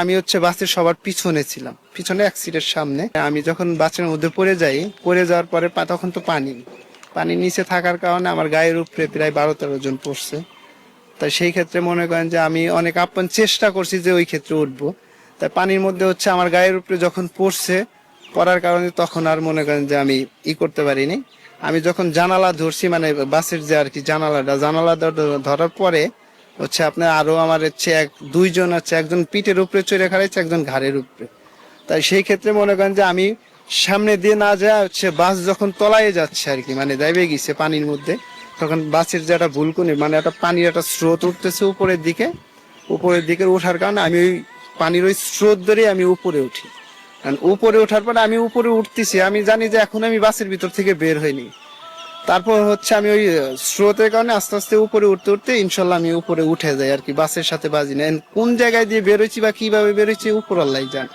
আমি বাসের সবার পিছনে ছিলাম, পিছনে এক সিটের সামনে। আমি যখন বাসের মধ্যে পড়ে যাই, পড়ে যাওয়ার পরে তখন তো পানির নিচে থাকার কারণে আমার গায়ের উপরে প্রায় 12-13 জন পড়ছে। তাই সেই ক্ষেত্রে মনে করেন যে আমি অনেক আপ্রাণ চেষ্টা করছি যে ওই ক্ষেত্রে উঠবো। তাই পানির মধ্যে আমার গায়ের উপরে যখন পড়ার কারণে তখন আর মনে করেন যে আমি করতে পারিনি। আমি যখন জানালা ধরছি, মানে বাসের যে আর কি জানালা ধরার পরে আপনার আরো আমার দুইজন একজন পিঠের উপরে চড়ে খাড়াইছে, একজন ঘাড়ের উপরে। তাই সেই ক্ষেত্রে মনে করেন যে আমি সামনে দিয়ে না যায় বাস যখন তলায় যাচ্ছে আর কি, মানে যাইবে গেছে পানির মধ্যে, তখন বাসের যে একটা ভুলকুনি, মানে একটা পানির একটা স্রোত উঠতেছে উপরের দিকে ওঠার কারণে আমি ওই পানির ওই স্রোত ধরে আমি উপরে উঠি। উপরে ওঠার পরে আমি উপরে উঠতেছি, আমি জানি যে এখন আমি বাসের ভিতর থেকে বের হইনি। তারপর আমি ওই স্রোতের কারণে আস্তে আস্তে উপরে উঠতে উঠতে ইনশাল্লাহ আমি উপরে উঠে যাই আর কি, বাসের সাথে বাজি না। কোন জায়গায় দিয়ে বেরোইছি বা কিভাবে বেরোইছি উপর আল্লাহ জানে।